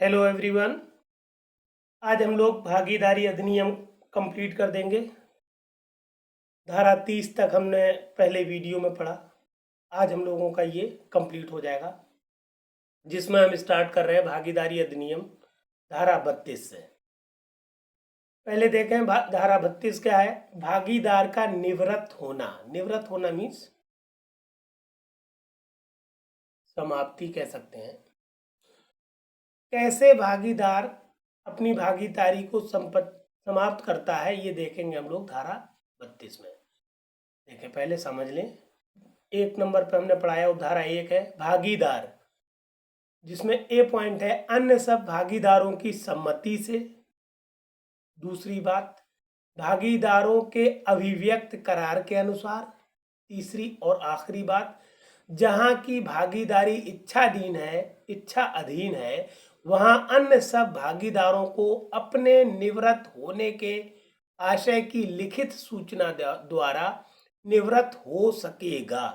Hello everyone. आज हम लोग भागीदारी अधिनियम कंप्लीट कर देंगे। धारा 30 तक हमने पहले वीडियो में पढ़ा। आज हम लोगों का ये कंप्लीट हो जाएगा, जिसमें हम स्टार्ट कर रहे हैं भागीदारी अधिनियम धारा 32 से। पहले देखें धारा 32 क्या है। भागीदार का निवृत्त होना। निवृत्त होना मीन्स समाप्ति कह सकते हैं। कैसे भागीदार अपनी भागीदारी को समाप्त करता है, ये देखेंगे हम लोग धारा 32 में। देखें, पहले समझ लें। 1 नंबर पे हमने पढ़ाया, धारा 1 है भागीदार, जिसमें ए पॉइंट है अन्य सब भागीदारों की सम्मति से। दूसरी बात, भागीदारों के अभिव्यक्त करार के अनुसार। तीसरी और आखिरी बात, जहां की भागीदारी इच्छा अधीन है, वहां अन्य सब भागीदारों को अपने निवृत्त होने के आशय की लिखित सूचना द्वारा निवृत्त हो सकेगा।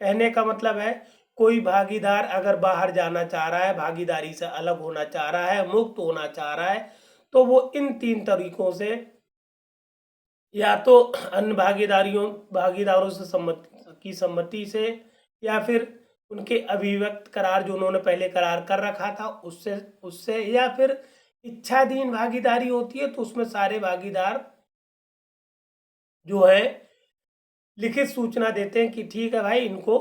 कहने का मतलब है, कोई भागीदार अगर बाहर जाना चाह रहा है, भागीदारी से अलग होना चाह रहा है, मुक्त होना चाह रहा है, तो वो इन 3 तरीकों से, या तो अन्य भागीदारों से सम्मति से, या फिर उनके अभिव्यक्त करार जो उन्होंने पहले करार कर रखा था उससे, या फिर इच्छाधीन भागीदारी होती है तो उसमें सारे भागीदार जो है लिखित सूचना देते हैं कि ठीक है भाई, इनको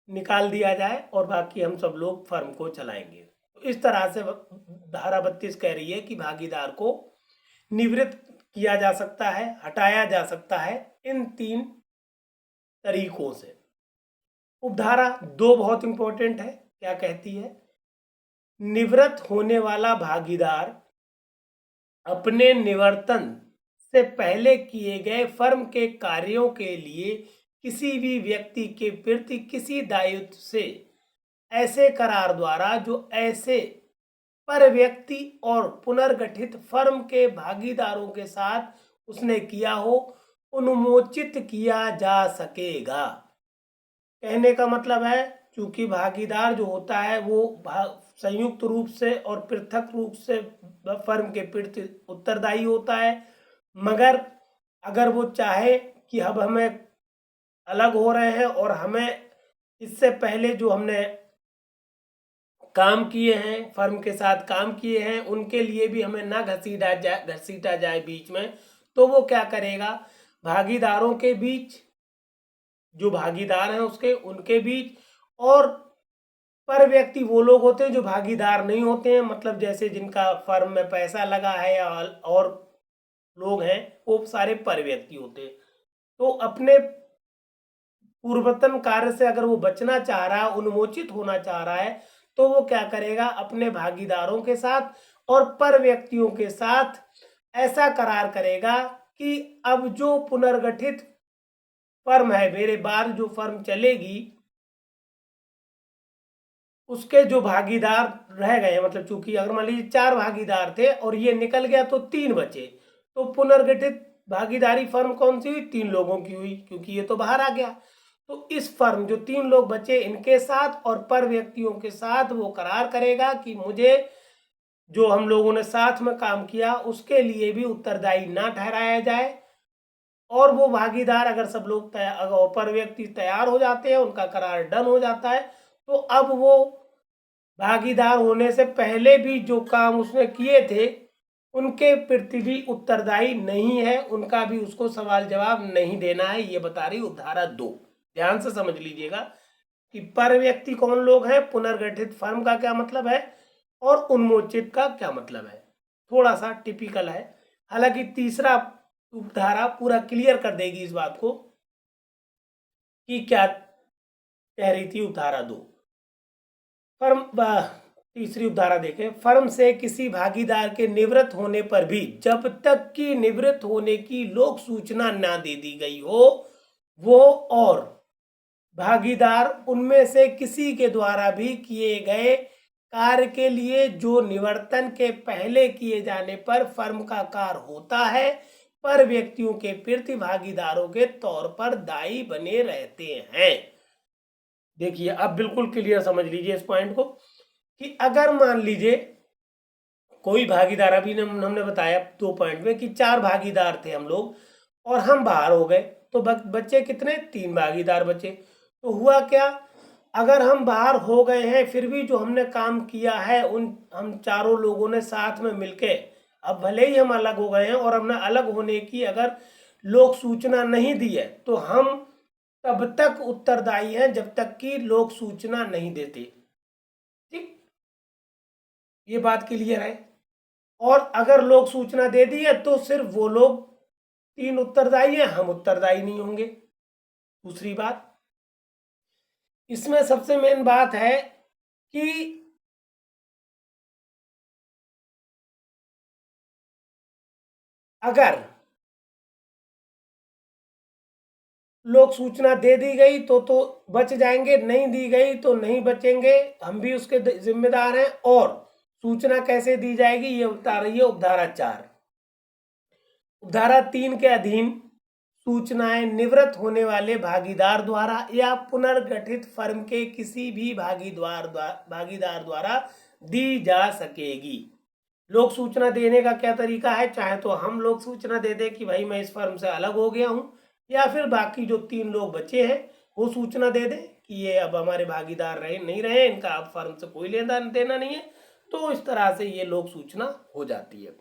निकाल दिया जाए और बाकी हम सब लोग फर्म को चलाएंगे। तो इस तरह से धारा 32 कह रही है कि भागीदार को निवृत्त किया जा सकता है, हटाया जा सकता है इन 3 तरीकों से। उपधारा 2 बहुत इंपॉर्टेंट है। क्या कहती है? निवृत्त होने वाला भागीदार अपने निवर्तन से पहले किए गए फर्म के कार्यों के लिए किसी भी व्यक्ति के प्रति किसी दायित्व से ऐसे करार द्वारा जो ऐसे पर व्यक्ति और पुनर्गठित फर्म के भागीदारों के साथ उसने किया हो, उन्मोचित किया जा सकेगा। कहने का मतलब है, चूंकि भागीदार जो होता है वो संयुक्त रूप से और पृथक रूप से फर्म के प्रति उत्तरदायी होता है, मगर अगर वो चाहे कि अब हमें अलग हो रहे हैं और हमें इससे पहले जो हमने काम किए हैं, फर्म के साथ काम किए हैं, उनके लिए भी हमें ना घसीटा जाए बीच में, तो वो क्या करेगा, भागीदारों के बीच, जो भागीदार हैं उनके बीच, और पर व्यक्ति वो लोग होते हैं जो भागीदार नहीं होते हैं, मतलब जैसे जिनका फर्म में पैसा लगा है या और लोग हैं, वो सारे पर व्यक्ति होते हैं। तो अपने पूर्वतन कार्य से अगर वो बचना चाह रहा है, उन्मोचित होना चाह रहा है, तो वो क्या करेगा, अपने भागीदारों के साथ और पर व्यक्तियों के साथ ऐसा करार करेगा कि अब जो पुनर्गठित फर्म है, मेरे बाद जो फर्म चलेगी, उसके जो भागीदार रह गए, मतलब चूंकि अगर मान लीजिए 4 भागीदार थे और ये निकल गया तो 3 बचे, तो पुनर्गठित भागीदारी फर्म कौन सी हुई? 3 लोगों की हुई, क्योंकि ये तो बाहर आ गया। तो इस फर्म जो 3 लोग बचे, इनके साथ और पर व्यक्तियों के साथ वो करार करेगा कि मुझे जो हम लोगों ने साथ में काम किया उसके लिए भी उत्तरदायी ना ठहराया जाए। और वो भागीदार अगर सब लोग अगर पर व्यक्ति तैयार हो जाते हैं, उनका करार डन हो जाता है, तो अब वो भागीदार होने से पहले भी जो काम उसने किए थे उनके प्रति भी उत्तरदायी नहीं है, उनका भी उसको सवाल जवाब नहीं देना है। ये बता रही उपधारा 2। ध्यान से समझ लीजिएगा कि पर व्यक्ति कौन लोग हैं, पुनर्गठित फर्म का क्या मतलब है, और उन्मोचित का क्या मतलब है। थोड़ा सा टिपिकल है, हालांकि तीसरा उपधारा पूरा क्लियर कर देगी इस बात को कि क्या कह रही थी उपधारा 2। तीसरी उपधारा देखें, फर्म से किसी भागीदार के निवृत्त होने पर भी जब तक कि निवृत्त होने की लोक सूचना ना दे दी गई हो, वो और भागीदार उनमें से किसी के द्वारा भी किए गए कार्य के लिए जो निवर्तन के पहले किए जाने पर फर्म का कार्य होता है, पर व्यक्तियों के प्रति भागीदारों के तौर पर दायी बने रहते हैं। देखिए, अब बिल्कुल क्लियर समझ लीजिए इस पॉइंट को कि अगर मान लीजिए कोई भागीदार, अभी हमने बताया 2 पॉइंट में कि 4 भागीदार थे हम लोग और हम बाहर हो गए, तो बच्चे कितने, 3 भागीदार बचे। तो हुआ क्या, अगर हम बाहर हो गए हैं फिर भी जो हमने काम किया है उन हम चारों लोगों ने साथ में मिलके, अब भले ही हम अलग हो गए हैं और हमने अलग होने की अगर लोक सूचना नहीं दी है तो हम तब तक उत्तरदायी हैं जब तक कि लोक सूचना नहीं देते। ठीक, ये बात क्लियर है। और अगर लोग सूचना दे दी है तो सिर्फ वो लोग 3 उत्तरदायी हैं, हम उत्तरदायी नहीं होंगे। दूसरी बात, इसमें सबसे मेन बात है कि अगर लोग सूचना दे दी गई तो बच जाएंगे, नहीं दी गई तो नहीं बचेंगे, हम भी उसके जिम्मेदार हैं। और सूचना कैसे दी जाएगी ये बता रही है उपधारा 4। उपधारा 3 के अधीन सूचनाएं निवृत्त होने वाले भागीदार द्वारा या पुनर्गठित फर्म के किसी भी भागीदार द्वारा दी जा सकेगी। लोक सूचना देने का क्या तरीका है, चाहे तो हम लोग सूचना दे दें कि भाई मैं इस फर्म से अलग हो गया हूं, या फिर बाकी जो 3 लोग बचे हैं वो सूचना दे दें कि ये अब हमारे भागीदार नहीं रहे, इनका अब फर्म से कोई लेना देना नहीं है। तो इस तरह से ये लोक सूचना हो जाती है।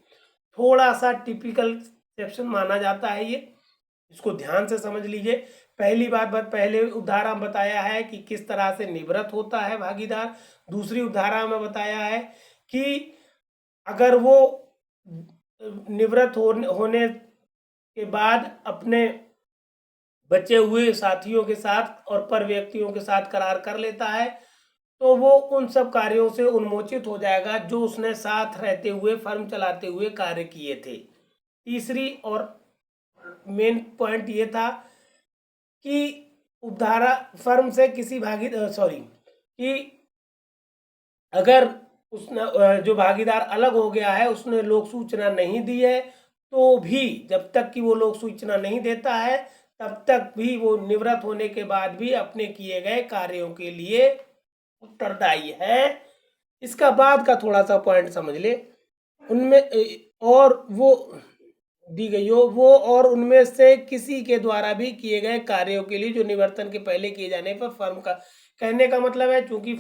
थोड़ा सा टिपिकल एक्सेप्शन माना जाता है ये, इसको ध्यान से समझ लीजिए। पहली बात पहले उपधारा में बताया है कि किस तरह से निवृत्त होता है भागीदार। दूसरी उपधारा में बताया है कि अगर वो निवृत्त होने के बाद अपने बचे हुए साथियों के साथ और पर व्यक्तियों के साथ करार कर लेता है तो वो उन सब कार्यों से उन्मोचित हो जाएगा जो उसने साथ रहते हुए फर्म चलाते हुए कार्य किए थे। तीसरी और मेन पॉइंट ये था कि उपधारा फर्म से किसी कि अगर उसने जो भागीदार अलग हो गया है उसने लोक सूचना नहीं दी है तो भी जब तक कि वो लोक सूचना नहीं देता है तब तक भी वो निवृत्त होने के बाद भी अपने किए गए कार्यों के लिए उत्तरदायी है। इसका बाद का थोड़ा सा पॉइंट समझ ले, उनमें और वो दी गई हो वो और उनमें से किसी के द्वारा भी किए गए कार्यों के लिए जो निवर्तन के पहले किए जाने पर फर्म का, कहने का मतलब है चूंकि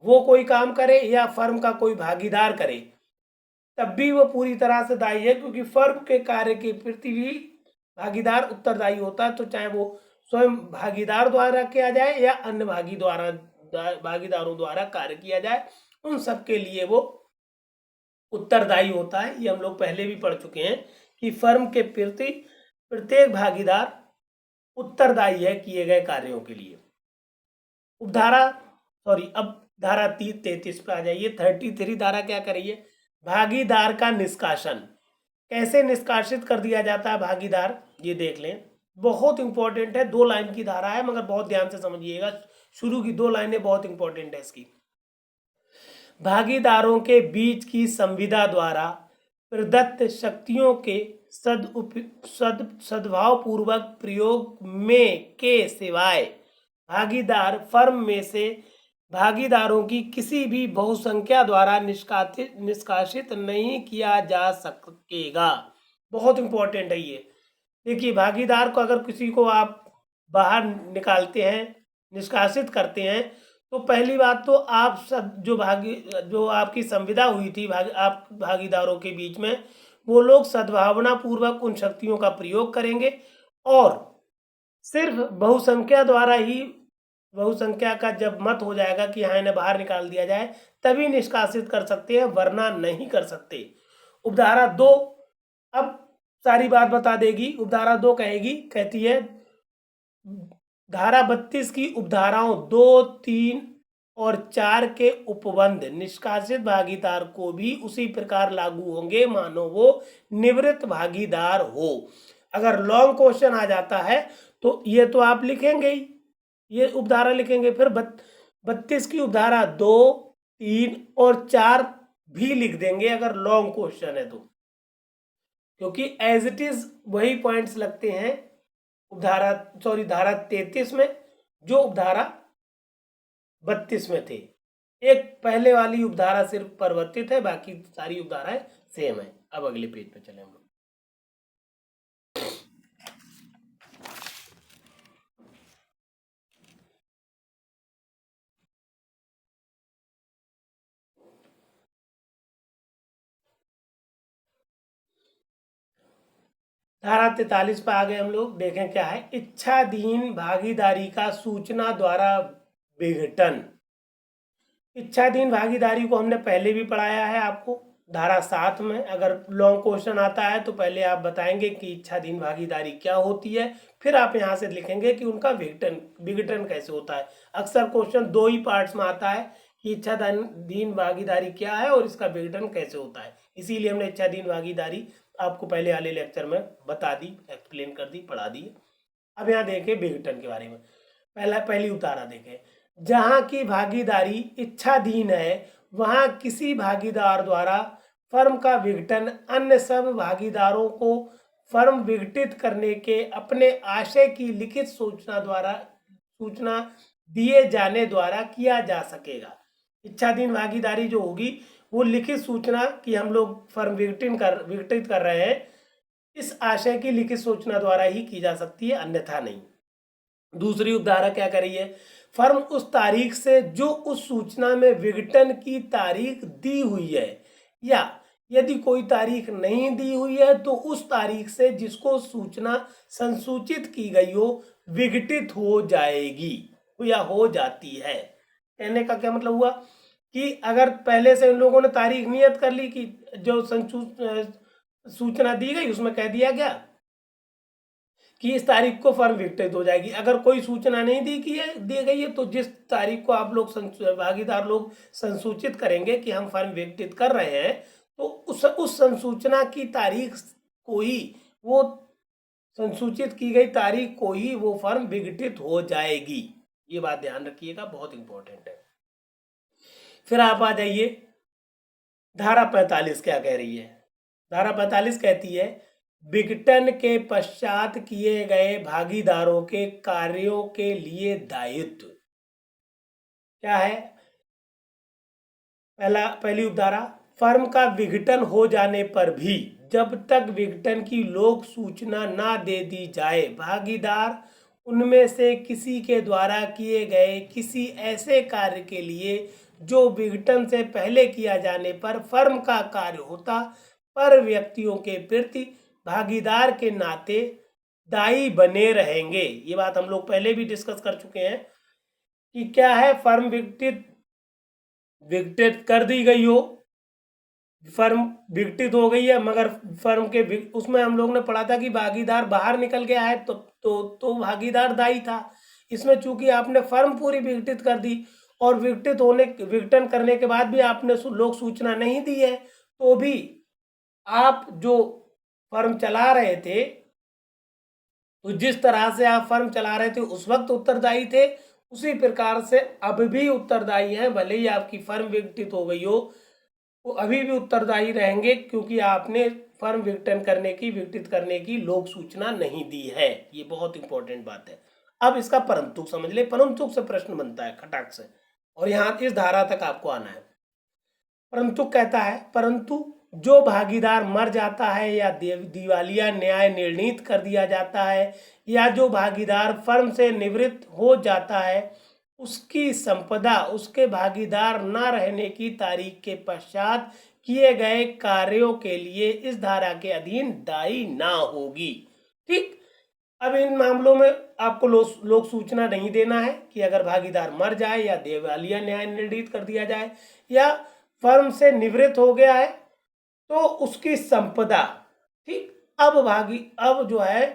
वो कोई काम करे या फर्म का कोई भागीदार करे तब भी वो पूरी तरह से दायी है, क्योंकि फर्म के कार्य के प्रति भी भागीदार उत्तरदायी होता है। तो चाहे वो स्वयं भागीदार द्वारा किया जाए या अन्य भागीदारों द्वारा कार्य किया जाए, उन सब के लिए वो उत्तरदायी होता है। ये हम लोग पहले भी पढ़ चुके हैं कि फर्म के प्रति प्रत्येक भागीदार उत्तरदायी है किए गए कार्यों के लिए। अब धारा 33 पे आ जाइए। 33 धारा क्या कर रही है, भागीदार का निष्कासन। कैसे निष्कासित कर दिया जाता है भागीदार, ये देख लें, बहुत इंपॉर्टेंट है। 2 लाइन की धारा है मगर बहुत ध्यान से समझिएगा, शुरू की 2 लाइनें बहुत इंपॉर्टेंट है इसकी। भागीदारों के बीच की संविदा द्वारा प्रदत्त शक्तियों के सद्भावपूर्वक प्रयोग में के सिवाय भागीदार फर्म में से भागीदारों की किसी भी बहुसंख्या द्वारा निष्कासित नहीं किया जा सकेगा। बहुत इंपॉर्टेंट है ये। देखिए, भागीदार को अगर किसी को आप बाहर निकालते हैं, निष्कासित करते हैं, तो पहली बात तो आप सब जो आपकी संविदा हुई थी आप भागीदारों के बीच में, वो लोग सद्भावना पूर्वक उन शक्तियों का प्रयोग करेंगे और सिर्फ बहुसंख्या का जब मत हो जाएगा कि हाँ इन्हें बाहर निकाल दिया जाए तभी निष्कासित कर सकते हैं, वरना नहीं कर सकते। उपधारा 2 अब सारी बात बता देगी। उपधारा 2 कहती है धारा 32 की उपधाराओं 2, 3 और 4 के उपबंध निष्कासित भागीदार को भी उसी प्रकार लागू होंगे मानो वो निवृत्त भागीदार हो। अगर लॉन्ग क्वेश्चन आ जाता है तो ये तो आप लिखेंगे ही, ये उपधारा लिखेंगे, फिर 32 की उपधारा 2, 3 और 4 भी लिख देंगे अगर लॉन्ग क्वेश्चन है तो, क्योंकि एज इट इज वही पॉइंट्स लगते हैं धारा 33 में जो उपधारा 32 में थे। एक पहले वाली उपधारा सिर्फ परिवर्तित है, बाकी सारी उपधाराएं सेम है। अब अगले पेज पे चले हम लोग। धारा 43 पे आ गए हम लोग। देखें क्या है, इच्छाधीन भागीदारी का सूचना द्वारा विघटन। इच्छाधीन भागीदारी को हमने पहले भी पढ़ाया है आपको धारा 7 में। अगर लॉन्ग क्वेश्चन आता है तो पहले आप बताएंगे कि इच्छाधीन भागीदारी क्या होती है, फिर आप यहाँ से लिखेंगे कि उनका विघटन कैसे होता है। अक्सर क्वेश्चन दो ही पार्ट्स में आता है कि इच्छाधीन भागीदारी क्या है और इसका विघटन कैसे होता है। इसीलिए हमने इच्छाधीन भागीदारी आपको पहले वाले लेक्चर में बता दी, एक्सप्लेन कर दी, पढ़ा दी। अब यहाँ देखें विघटन के बारे में। पहली उतारा देखें, जहां की भागीदारी इच्छाधीन है वहां किसी भागीदार द्वारा फर्म का विघटन अन्य सब भागीदारों को फर्म विघटित करने के अपने आशय की लिखित सूचना दिए जाने द्वारा किया जा सकेगा। इच्छाधीन भागीदारी जो होगी वो लिखित सूचना कि हम लोग फर्म विघटित कर रहे हैं, इस आशय की लिखित सूचना द्वारा ही की जा सकती है, अन्यथा नहीं। दूसरी उपधारा क्या कर रही है, फर्म उस तारीख से जो उस सूचना में विघटन की तारीख दी हुई है, या यदि कोई तारीख नहीं दी हुई है तो उस तारीख से जिसको सूचना संसूचित की गई हो विघटित हो जाएगी या हो जाती है। कहने का क्या मतलब हुआ कि अगर पहले से इन लोगों ने तारीख नियत कर ली कि जो सूचना दी गई उसमें कह दिया गया कि इस तारीख को फर्म विघटित हो जाएगी। अगर कोई सूचना नहीं दी गई है तो जिस तारीख को आप लोग भागीदार लोग संसूचित करेंगे कि हम फर्म विघटित कर रहे हैं, तो उस संसूचना की तारीख को ही, वो संसूचित की गई तारीख को ही वो फर्म विघटित हो जाएगी। ये बात ध्यान रखिएगा, बहुत इंपॉर्टेंट है। फिर आप आ जाइए, धारा 45 क्या कह रही है। धारा 45 कहती है, विघटन के पश्चात किए गए भागीदारों के कार्यों के लिए दायित्व। क्या है, पहली उपधारा, फर्म का विघटन हो जाने पर भी जब तक विघटन की लोक सूचना ना दे दी जाए, भागीदार उनमें से किसी के द्वारा किए गए किसी ऐसे कार्य के लिए जो विघटन से पहले किया जाने पर फर्म का कार्य होता, पर व्यक्तियों के प्रति भागीदार के नाते दायी बने रहेंगे। ये बात हम लोग पहले भी डिस्कस कर चुके हैं कि क्या है, फर्म विघटित कर दी गई हो, फर्म विघटित हो गई है, मगर फर्म के उसमें हम लोग ने पढ़ा था कि भागीदार बाहर निकल गया है तो भागीदार दायी था। इसमें चूंकि आपने फर्म पूरी विघटित कर दी और विघटन करने के बाद भी आपने लोक सूचना नहीं दी है, तो भी आप जो फर्म चला रहे थे, तो जिस तरह से आप फर्म चला रहे थे उस वक्त उत्तरदायी थे, उसी प्रकार से अब भी उत्तरदायी हैं। भले ही आपकी फर्म विघटित हो गई हो, वो अभी भी उत्तरदायी रहेंगे, क्योंकि आपने फर्म विघटित करने की लोक सूचना नहीं दी है। ये बहुत इंपॉर्टेंट बात है। अब इसका परंतु समझ ले, परंतु से प्रश्न बनता है खटाक से, और यहाँ इस धारा तक आपको आना है। परंतु कहता है, परंतु जो भागीदार मर जाता है या दिवालिया न्याय निर्णीत कर दिया जाता है, या जो भागीदार फर्म से निवृत्त हो जाता है, उसकी संपदा उसके भागीदार न रहने की तारीख के पश्चात किए गए कार्यों के लिए इस धारा के अधीन दायी ना होगी। ठीक, अब इन मामलों में आपको लोक सूचना नहीं देना है कि अगर भागीदार मर जाए या दिवालिया न्याय निर्णीत कर दिया जाए या फर्म से निवृत्त हो गया है तो उसकी संपदा, ठीक, अब जो है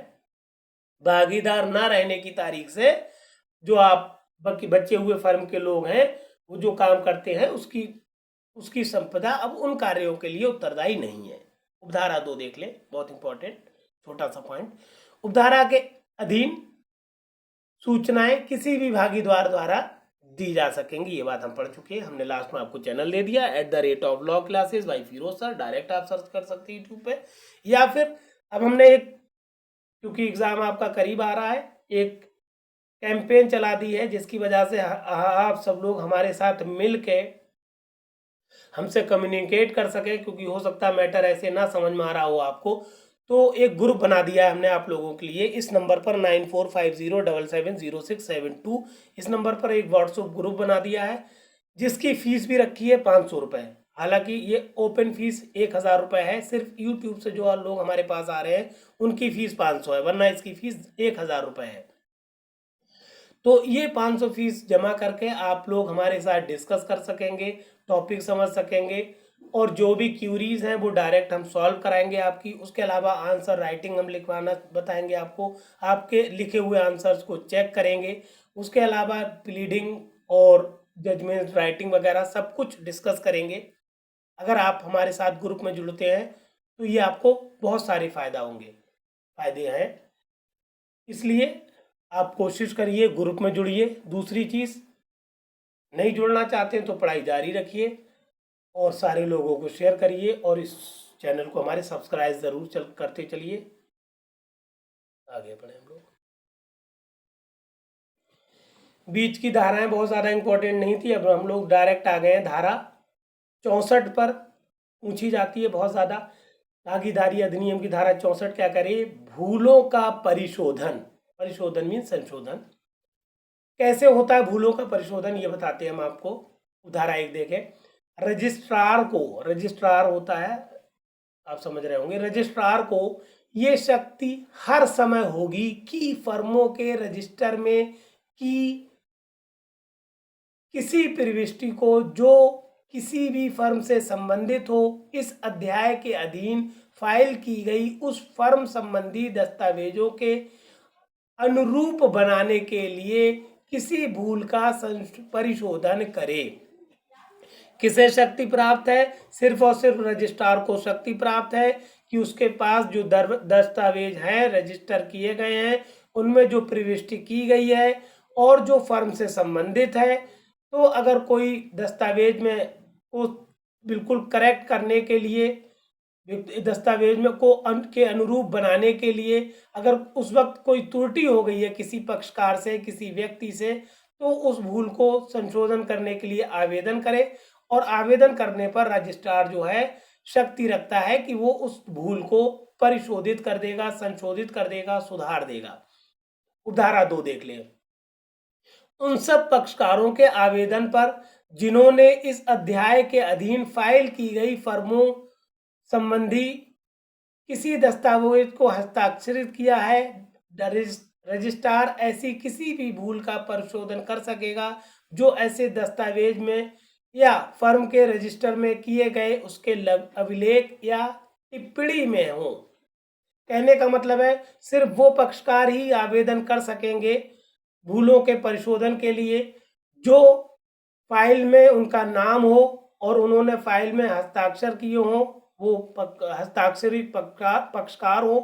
भागीदार ना रहने की तारीख से जो आप बचे हुए फर्म के लोग हैं, वो जो काम करते हैं, उसकी संपदा अब उन कार्यों के लिए उत्तरदायी नहीं है। उपधारा 2 देख ले, बहुत इंपॉर्टेंट छोटा सा पॉइंट। उपधारा के अधीन सूचनाएं किसी भी भागीदार द्वारा दी जा सकेंगी। ये बात हम पढ़ चुके हैं, हमने लास्ट में आपको चैनल दे दिया @law classes by Feroz sir, direct आप सर्च कर सकते हैं यूट्यूब पे। या फिर अब हमने एक, क्योंकि एग्जाम आपका करीब आ रहा है, एक कैंपेन चला दी है, जिसकी वजह से आप सब लोग हमारे साथ मिल के हमसे कम्युनिकेट कर सके, क्योंकि हो सकता है मैटर ऐसे ना समझ में आ रहा हो आपको। तो एक ग्रुप बना दिया है हमने आप लोगों के लिए इस नंबर पर 9450770672। इस नंबर पर एक व्हाट्सएप ग्रुप बना दिया है, जिसकी फीस भी रखी है 500 रुपये। हालांकि ये ओपन फीस 1000 रुपये है। सिर्फ यूट्यूब से जो लोग हमारे पास आ रहे हैं उनकी फीस 500 है, वरना इसकी फीस 1000 रुपये है। तो ये 500 फीस जमा करके आप लोग हमारे साथ डिस्कस कर सकेंगे, टॉपिक समझ सकेंगे, और जो भी क्यूरीज हैं वो डायरेक्ट हम सॉल्व कराएंगे आपकी। उसके अलावा आंसर राइटिंग हम लिखवाना बताएंगे आपको, आपके लिखे हुए आंसर्स को चेक करेंगे। उसके अलावा प्लीडिंग और जजमेंट राइटिंग वगैरह सब कुछ डिस्कस करेंगे। अगर आप हमारे साथ ग्रुप में जुड़ते हैं तो ये आपको बहुत सारे फायदे हैं। इसलिए आप कोशिश करिए, ग्रुप में जुड़िए। दूसरी चीज़, नहीं जुड़ना चाहते हैं तो पढ़ाई जारी रखिए और सारे लोगों को शेयर करिए, और इस चैनल को हमारे सब्सक्राइब ज़रूर करते चलिए। आगे बढ़े हम लोग। बीच की धाराएं बहुत ज़्यादा इंपॉर्टेंट नहीं थी, अब हम लोग डायरेक्ट आ गए हैं धारा 64 पर। पूछी जाती है बहुत ज़्यादा। भागीदारी अधिनियम की धारा 64 क्या करे? भूलों का परिशोधन मीन संशोधन। कैसे होता है भूलों का परिशोधन, ये बताते हैं हम आपको। धारा 1 देखें। रजिस्ट्रार होता है, आप समझ रहे होंगे, रजिस्ट्रार को ये शक्ति हर समय होगी कि फर्मों के रजिस्टर में की किसी प्रविष्टि को जो किसी भी फर्म से संबंधित हो, इस अध्याय के अधीन फाइल की गई उस फर्म संबंधी दस्तावेजों के अनुरूप बनाने के लिए किसी भूल का परिशोधन करे। किसे शक्ति प्राप्त है? सिर्फ और सिर्फ रजिस्ट्रार को शक्ति प्राप्त है कि उसके पास जो दस्तावेज हैं रजिस्टर किए गए हैं उनमें जो प्रविष्टि की गई है और जो फर्म से संबंधित है, तो अगर कोई दस्तावेज में को बिल्कुल करेक्ट करने के लिए, दस्तावेज में के अनुरूप बनाने के लिए अगर उस वक्त कोई त्रुटि हो गई है किसी पक्षकार से, किसी व्यक्ति से, तो उस भूल को संशोधन करने के लिए आवेदन करे, और आवेदन करने पर रजिस्ट्रार जो है शक्ति रखता है कि वो उस भूल को परिशोधित कर देगा, संशोधित कर देगा, सुधार देगा। धारा 2 देख लें। उन सब पक्षकारों के आवेदन पर जिन्होंने इस अध्याय के अधीन फाइल की गई फर्मों संबंधी किसी दस्तावेज को हस्ताक्षरित किया है, रजिस्ट्रार ऐसी किसी भी भूल का परिशोधन कर सकेगा जो ऐसे दस्तावेज में या फर्म के रजिस्टर में किए गए उसके अभिलेख या टिप्पणी में हो। कहने का मतलब है सिर्फ वो पक्षकार ही आवेदन कर सकेंगे भूलों के परिशोधन के लिए जो फाइल में उनका नाम हो और उन्होंने फाइल में हस्ताक्षर किए हो, वो हस्ताक्षरित पक्षकार हो,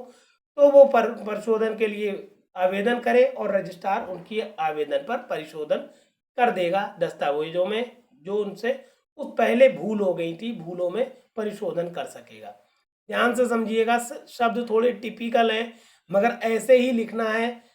तो वो परिशोधन के लिए आवेदन करे और रजिस्ट्रार उनकी आवेदन पर परिशोधन कर देगा दस्तावेजों में जो उनसे उस पहले भूल हो गई थी, भूलों में परिशोधन कर सकेगा। ध्यान से समझिएगा, शब्द थोड़े टिपिकल हैं मगर ऐसे ही लिखना है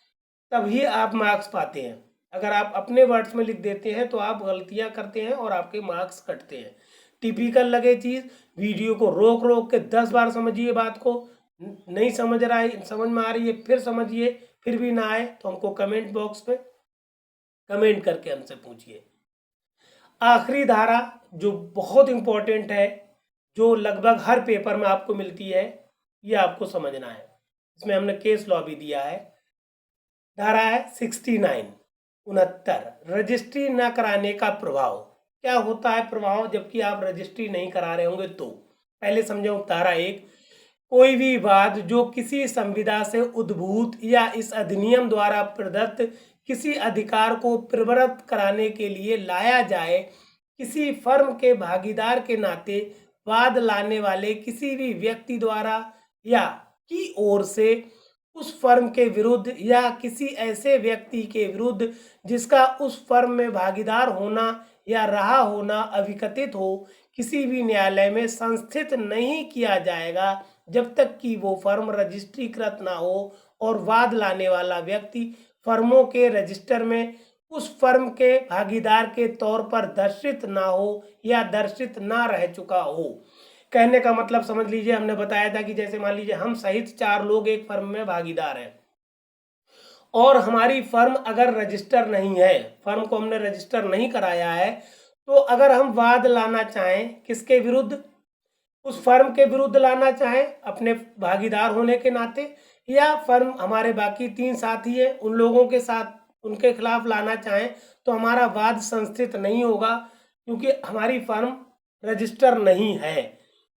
तभी आप मार्क्स पाते हैं। अगर आप अपने वर्ड्स में लिख देते हैं तो आप गलतियां करते हैं और आपके मार्क्स कटते हैं। टिपिकल लगे चीज़, वीडियो को रोक रोक के 10 बार समझिए बात को। नहीं समझ में आ रही है फिर समझिए, फिर भी ना आए तो हमको कमेंट बॉक्स में कमेंट करके हमसे पूछिए। आखिरी धारा जो बहुत इंपॉर्टेंट है, जो लगभग हर पेपर में आपको मिलती है, ये आपको समझना है। इसमें हमने केस लॉ भी दिया है। धारा है 69 रजिस्ट्री न कराने का प्रभाव। क्या होता है प्रभाव जबकि आप रजिस्ट्री नहीं करा रहे होंगे? तो पहले समझो धारा 1, कोई भी वाद जो किसी संविदा से उद्भूत या इस अधिनियम द्वारा प्रदत्त किसी अधिकार को प्रवृत्त कराने के लिए लाया जाए, किसी फर्म के भागीदार के नाते वाद लाने वाले किसी भी व्यक्ति द्वारा या की ओर से उस फर्म के विरुद्ध या किसी ऐसे व्यक्ति के विरुद्ध जिसका उस फर्म में भागीदार होना या रहा होना अविकथित हो, किसी भी न्यायालय में संस्थित नहीं किया जाएगा जब तक कि वो फर्म रजिस्ट्रीकृत ना हो और वाद लाने वाला व्यक्ति फर्मों के रजिस्टर में उस फर्म के भागीदार के तौर पर दर्शित ना हो या दर्शित ना रह चुका हो। कहने का मतलब समझ लीजिए, हमने बताया था कि जैसे मान लीजिए हम सहित 4 लोग एक फर्म में भागीदार हैं और हमारी फर्म अगर रजिस्टर नहीं है, फर्म को हमने रजिस्टर नहीं कराया है, तो अगर हम वाद लाना चाहें किसके विरुद्ध, उस फर्म के विरुद्ध लाना चाहें अपने भागीदार होने के नाते, या फर्म हमारे बाकी 3 साथी हैं उन लोगों के साथ उनके खिलाफ लाना चाहें, तो हमारा वाद संस्थित नहीं होगा क्योंकि हमारी फर्म रजिस्टर नहीं है।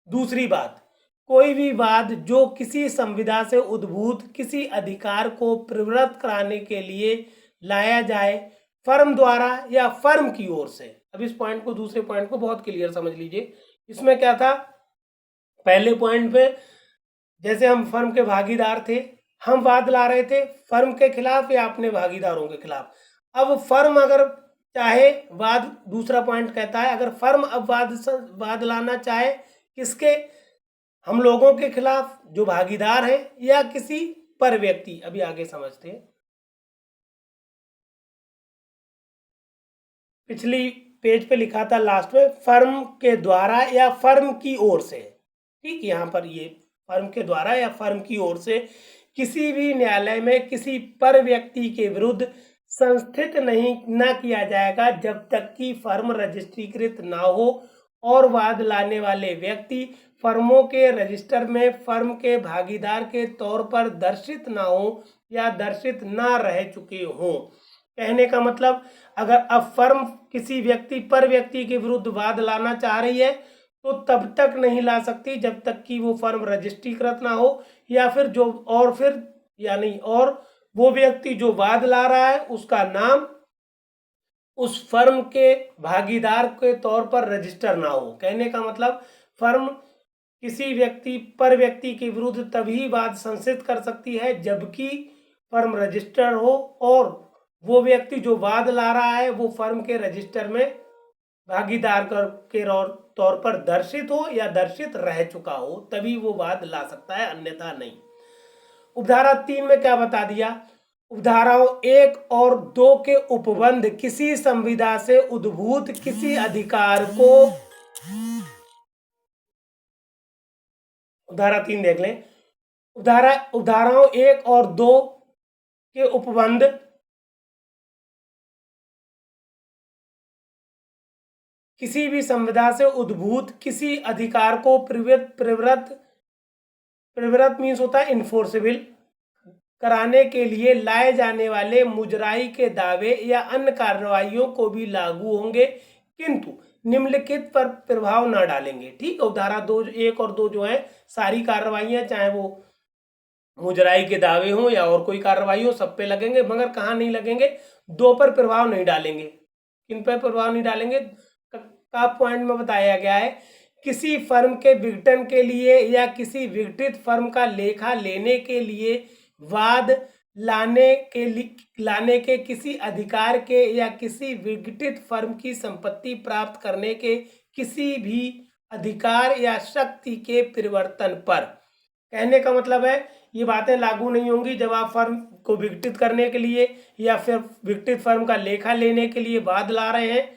दूसरी बात, कोई भी वाद जो किसी संविदा से उद्भूत किसी अधिकार को प्रवृत्त कराने के लिए लाया जाए फर्म द्वारा या फर्म की ओर से। अब इस पॉइंट को, दूसरे पॉइंट को बहुत क्लियर समझ लीजिए। इसमें क्या था, पहले पॉइंट पे जैसे हम फर्म के भागीदार थे, हम वाद ला रहे थे फर्म के खिलाफ या अपने भागीदारों के खिलाफ। अब फर्म अगर चाहे वाद, दूसरा पॉइंट कहता है अगर फर्म अब वाद लाना चाहे किसके, हम लोगों के खिलाफ जो भागीदार हैं या किसी पर व्यक्ति, अभी आगे समझते हैं। पिछली पेज पे लिखा था लास्ट में फर्म के द्वारा या फर्म की ओर से, ठीक, यहाँ पर ये फर्म के द्वारा या फर्म की ओर से किसी भी न्यायालय में किसी पर व्यक्ति के विरुद्ध संस्थित नहीं न किया जाएगा जब तक कि फर्म रजिस्ट्रीकृत ना हो और वाद लाने वाले व्यक्ति फर्मों के रजिस्टर में फर्म के भागीदार के तौर पर दर्शित ना हो या दर्शित ना रह चुके हों। कहने का मतलब अगर अब फर्म किसी व्यक्ति पर व्यक्ति के विरुद्ध वाद लाना चाह रही है तो तब तक नहीं ला सकती जब तक कि वो फर्म रजिस्ट्रीकृत ना हो, या फिर जो और फिर यानी और वो व्यक्ति जो वाद ला रहा है उसका नाम उस फर्म के भागीदार के तौर पर रजिस्टर ना हो। कहने का मतलब फर्म किसी व्यक्ति पर व्यक्ति के विरुद्ध तभी वाद संसित कर सकती है जबकि फर्म रजिस्टर हो और वो व्यक्ति जो वाद ला रहा है वो फर्म के रजिस्टर में भागीदार के तौर पर दर्शित हो या दर्शित रह चुका हो, तभी वो वाद ला सकता है, अन्यथा नहीं। उपधारा 3 में क्या बता दिया, उपधाराओं 1 और 2 के उपबंध किसी संविदा से उद्भूत किसी अधिकार को, उपधारा 3 देख लें, उपधाराओं 1 और 2 के उपबंध किसी भी संविदा से उद्भूत किसी अधिकार को प्रवृत्त मीन्स होता है इन्फोर्सेबल कराने के लिए लाए जाने वाले मुजराई के दावे या अन्य कार्रवाइयों को भी लागू होंगे किंतु निम्नलिखित पर प्रभाव न डालेंगे। ठीक, उपधारा 1 और 2 जो है सारी कार्रवाइयां चाहे वो मुजराई के दावे हो या और कोई कार्रवाई हो सब पे लगेंगे, मगर कहाँ नहीं लगेंगे, 2 पर प्रभाव नहीं डालेंगे। किन पर प्रभाव नहीं डालेंगे का पॉइंट में बताया गया है, किसी फर्म के विघटन के लिए या किसी विघटित फर्म का लेखा लेने के लिए वाद लाने के किसी अधिकार के या किसी विघटित फर्म की संपत्ति प्राप्त करने के किसी भी अधिकार या शक्ति के परिवर्तन पर। कहने का मतलब है ये बातें लागू नहीं होंगी जब आप फर्म को विघटित करने के लिए या फिर विघटित फर्म का लेखा लेने के लिए वाद ला रहे हैं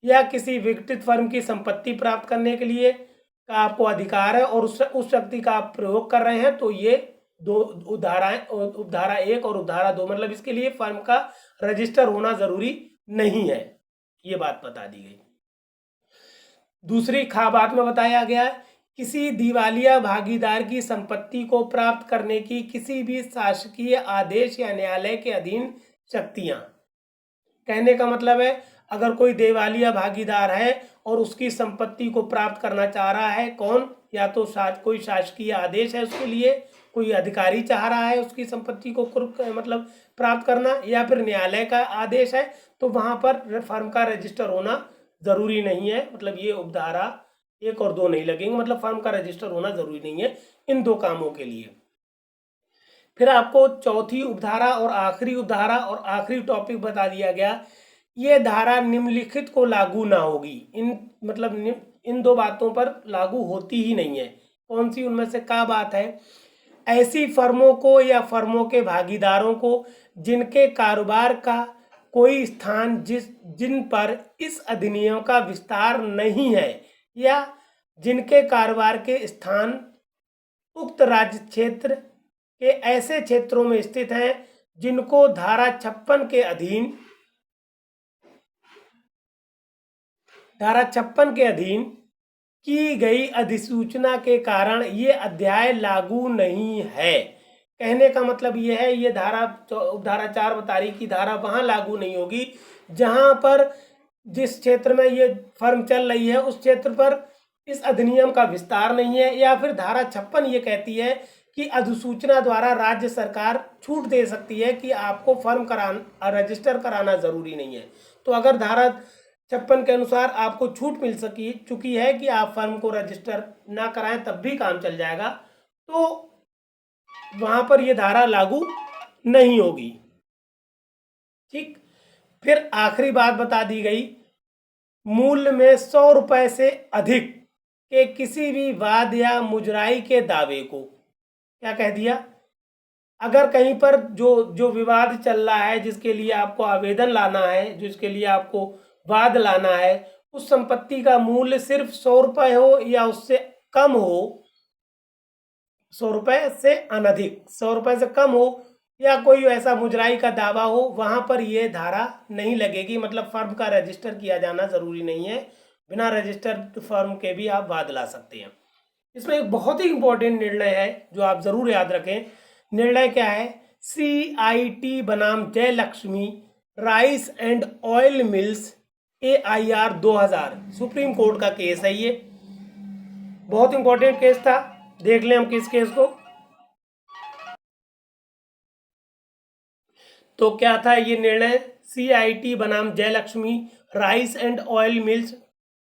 या किसी विघटित फर्म की संपत्ति प्राप्त करने के लिए का आपको अधिकार है और उस शक्ति का आप प्रयोग कर रहे हैं, तो ये दो उपधाराएं, उपधारा 1 और उपधारा 2, मतलब इसके लिए फर्म का रजिस्टर होना जरूरी नहीं है, ये बात बता दी गई। दूसरी बात में बताया गया किसी दिवालिया भागीदार की संपत्ति को प्राप्त करने की किसी भी शासकीय आदेश या न्यायालय के अधीन शक्तियां। कहने का मतलब है अगर कोई दिवालिया भागीदार है और उसकी संपत्ति को प्राप्त करना चाह रहा है, कौन, या तो कोई शासकीय आदेश है उसके लिए, कोई अधिकारी चाह रहा है उसकी संपत्ति को मतलब प्राप्त करना, या फिर न्यायालय का आदेश है, तो वहां पर फर्म का रजिस्टर होना जरूरी नहीं है। मतलब ये उपधारा 1 और 2 नहीं लगेंगे, मतलब फर्म का रजिस्टर होना जरूरी नहीं है इन 2 कामों के लिए। फिर आपको चौथी उपधारा और आखिरी उपधारा और आखिरी टॉपिक बता दिया गया, ये धारा निम्नलिखित को लागू ना होगी। इन 2 बातों पर लागू होती ही नहीं है। कौन सी उनमें से क्या बात है, ऐसी फर्मों को या फर्मों के भागीदारों को जिनके कारोबार का कोई स्थान जिन पर इस अधिनियम का विस्तार नहीं है या जिनके कारोबार के स्थान उक्त राज्य क्षेत्र के ऐसे क्षेत्रों में स्थित हैं जिनको धारा 56 के अधीन की गई अधिसूचना के कारण ये अध्याय लागू नहीं है। कहने का मतलब ये है, ये धारा 4 बता रही कि धारा वहां लागू नहीं होगी जहां पर जिस क्षेत्र में ये फर्म चल रही है उस क्षेत्र पर इस अधिनियम का विस्तार नहीं है, या फिर धारा 56 ये कहती है कि अधिसूचना द्वारा राज्य सरकार छूट दे सकती है कि आपको फर्म रजिस्टर कराना जरूरी नहीं है। तो अगर धारा 56 के अनुसार आपको छूट मिल चुकी है कि आप फर्म को रजिस्टर ना कराएं तब भी काम चल जाएगा, तो वहां पर यह धारा लागू नहीं होगी। ठीक, फिर आखिरी बात बता दी गई, मूल्य में 100 रुपए से अधिक के किसी भी वाद या मुजराई के दावे को, क्या कह दिया, अगर कहीं पर जो विवाद चल रहा है जिसके लिए आपको आवेदन लाना है, जिसके लिए आपको वाद लाना है, उस संपत्ति का मूल्य सिर्फ 100 रुपए हो या उससे कम हो, 100 रुपए से अनधिक, 100 रुपए से कम हो, या कोई ऐसा मुजराई का दावा हो, वहां पर यह धारा नहीं लगेगी। मतलब फर्म का रजिस्टर किया जाना जरूरी नहीं है, बिना रजिस्टर्ड फर्म के भी आप वाद ला सकते हैं। इसमें एक बहुत ही इंपॉर्टेंट निर्णय है जो आप जरूर याद रखें। निर्णय क्या है, CIT बनाम Jayalakshmi rice and oil mills AIR 2000 supreme court का केस है। ये बहुत इंपॉर्टेंट केस था, देख लें हम किस केस को। तो क्या था ये निर्णय, CIT बनाम Jayalakshmi rice and oil mills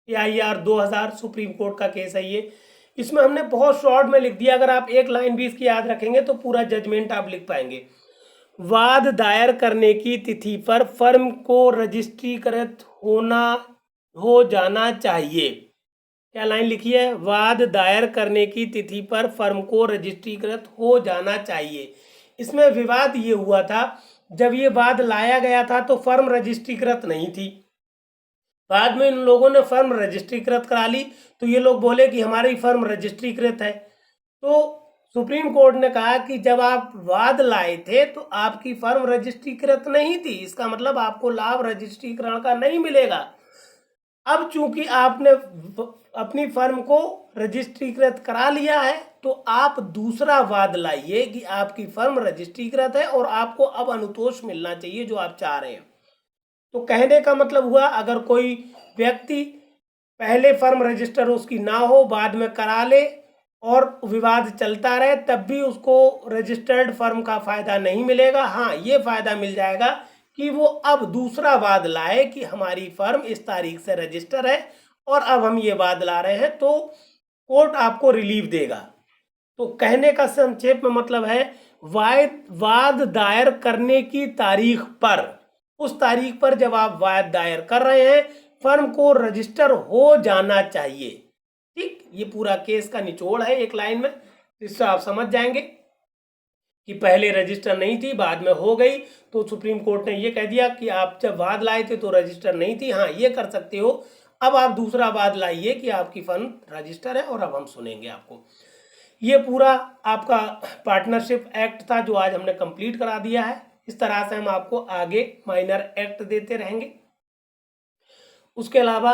AIR 2000 supreme court का केस है ये। इसमें हमने बहुत शॉर्ट में लिख दिया, अगर आप एक लाइन भी इसकी याद रखेंगे तो पूरा जजमेंट आप लिख पाएंगे। वाद दायर करने की तिथि पर फर्म को रजिस्ट्रीकृत हो जाना चाहिए। क्या लाइन लिखी है, वाद दायर करने की तिथि पर फर्म को रजिस्ट्रीकृत हो जाना चाहिए। इसमें विवाद ये हुआ था, जब ये वाद लाया गया था तो फर्म रजिस्ट्रीकृत नहीं थी, बाद में इन लोगों ने फर्म रजिस्ट्रीकृत करा ली, तो ये लोग बोले कि हमारी फर्म रजिस्ट्रीकृत है। तो सुप्रीम कोर्ट ने कहा कि जब आप वाद लाए थे तो आपकी फर्म रजिस्ट्रीकृत नहीं थी, इसका मतलब आपको लाभ रजिस्ट्रीकरण का नहीं मिलेगा। अब चूंकि आपने अपनी फर्म को रजिस्ट्रीकृत करा लिया है तो आप दूसरा वाद लाइए कि आपकी फर्म रजिस्ट्रीकृत है और आपको अब अनुतोष मिलना चाहिए जो आप चाह रहे हैं। तो कहने का मतलब हुआ, अगर कोई व्यक्ति पहले फर्म रजिस्टर उसकी ना हो, बाद में करा ले और विवाद चलता रहे, तब भी उसको रजिस्टर्ड फर्म का फायदा नहीं मिलेगा। हाँ, ये फायदा मिल जाएगा कि वो अब दूसरा वाद लाए कि हमारी फर्म इस तारीख से रजिस्टर है और अब हम ये वाद ला रहे हैं, तो कोर्ट आपको रिलीफ देगा। तो कहने का संक्षेप में मतलब है, वाद दायर करने की तारीख पर, उस तारीख पर जब आप वाद दायर कर रहे हैं, फर्म को रजिस्टर हो जाना चाहिए। ठीक, ये पूरा केस का निचोड़ है एक लाइन में, इससे आप समझ जाएंगे कि पहले रजिस्टर नहीं थी, बाद में हो गई। तो सुप्रीम कोर्ट ने ये कह दिया कि आप जब वाद लाए थे तो रजिस्टर नहीं थी, हाँ ये कर सकते हो, अब आप दूसरा वाद लाइए कि आपकी फर्म रजिस्टर है और अब हम सुनेंगे आपको। ये पूरा आपका पार्टनरशिप एक्ट था जो आज हमने कंप्लीट करा दिया है। इस तरह से हम आपको आगे माइनर एक्ट देते रहेंगे। उसके अलावा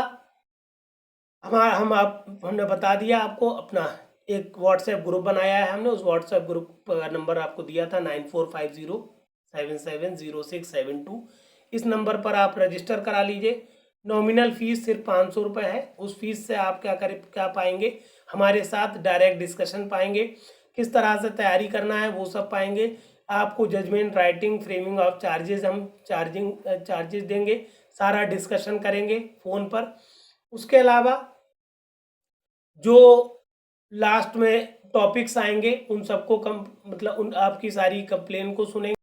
हमने बता दिया आपको, अपना एक व्हाट्सएप ग्रुप बनाया है हमने, उस व्हाट्सएप ग्रुप का नंबर आपको दिया था 9450770672। इस नंबर पर आप रजिस्टर करा लीजिए। नॉमिनल फीस सिर्फ 500 रुपये है। उस फीस से आप क्या पाएंगे, हमारे साथ डायरेक्ट डिस्कशन पाएंगे, किस तरह से तैयारी करना है वो सब पाएंगे। आपको judgement writing, framing of charges, हम चार्जेस देंगे, सारा डिस्कशन करेंगे फ़ोन पर। उसके अलावा जो लास्ट में टॉपिक्स आएंगे उन सबको मतलब आपकी सारी कंप्लेन को सुनेंगे।